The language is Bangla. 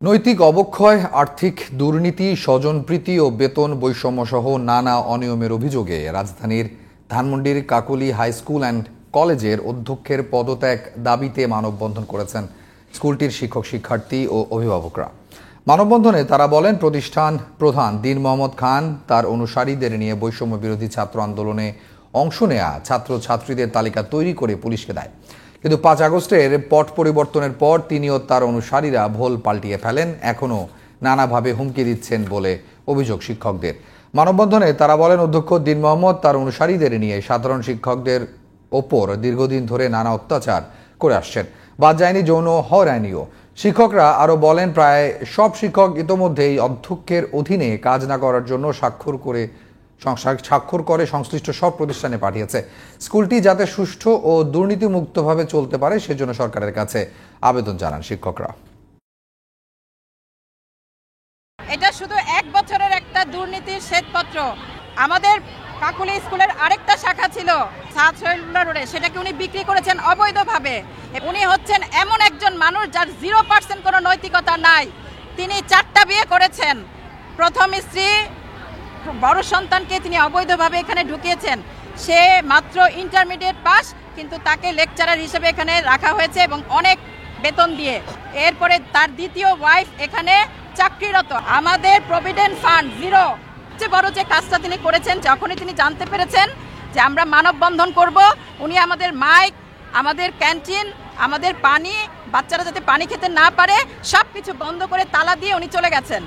নৈতিক অবক্ষয়, আর্থিক দুর্নীতি, স্বজনপ্রীতি ও বেতন বৈষম্যসহ নানা অনিয়মের অভিযোগে রাজধানীর ধানমন্ডির কাকলী হাই স্কুল অ্যান্ড কলেজের অধ্যক্ষের পদত্যাগ দাবিতে মানববন্ধন করেছেন স্কুলটির শিক্ষক শিক্ষার্থী ও অভিভাবকরা। মানববন্ধনে তারা বলেন, প্রতিষ্ঠান প্রধান দীন মোহাম্মদ খান তার অনুসারীদের নিয়ে বৈষম্য বিরোধী ছাত্র আন্দোলনে অংশ নেয়া ছাত্রছাত্রীদের তালিকা তৈরি করে পুলিশকে দেয়। কিন্তু 5 আগস্টের পট পরিবর্তনের পর তিনি ও তার অনুসারীরা ভোল পাল্টিয়ে ফেলেন, এখনও নানাভাবে হুমকি দিচ্ছেন বলে অভিযোগ শিক্ষকদের। মানববন্ধনে তারা বলেন, অধ্যক্ষ দীন মোহাম্মদ তার অনুসারীদের নিয়ে সাধারণ শিক্ষকদের ওপর দীর্ঘদিন ধরে নানা অত্যাচার করে আসছেন, বাদ যায়নি যৌন হয়রানিও। শিক্ষকরা আরও বলেন, প্রায় সব শিক্ষক ইতোমধ্যেই অধ্যক্ষের অধীনে কাজ না করার জন্য স্বাক্ষর করে সংশ্লিষ্ট সব প্রতিষ্ঠানে পাঠিয়েছে। স্কুলটি যাতে সুষ্ঠু ও দুর্নীতিমুক্তভাবে চলতে পারে সেজন্য সরকারের কাছে আবেদন জানান শিক্ষকরা। এটা শুধু 1 বছরের একটা দুর্নীতির শ্বেতপত্র। আমাদের কাকুলি স্কুলের আরেকটা শাখা ছিল সাতশৈলা রোডে, সেটাকে উনি বিক্রি করেছেন অবৈধভাবে। উনি হচ্ছেন এমন একজন মানুষ যার 0% কোনো নৈতিকতা নাই। তিনি 4টা বিয়ে করেছেন। প্রথম স্ত্রী বড় সন্তানকে তিনি অবৈধভাবে এখানে ঢুকিয়েছেন। সে মাত্র ইন্টারমিডিয়েট পাস, কিন্তু তাকে লেকচারার হিসেবে এখানে রাখা হয়েছে এবং অনেক বেতন দিয়ে। এরপরে তার দ্বিতীয় ওয়াইফ এখানে চাকরিরত। আমাদের প্রভিডেন্ট ফান্ড জিরো। সবচেয়ে বড় যে কাজটা তিনি করেছেন, যখনই তিনি জানতে পেরেছেন যে আমরা মানববন্ধন করব, উনি আমাদের মাইক, আমাদের ক্যান্টিন, আমাদের পানি, বাচ্চারা যাতে পানি খেতে না পারে, সবকিছু বন্ধ করে তালা দিয়ে উনি চলে গেছেন।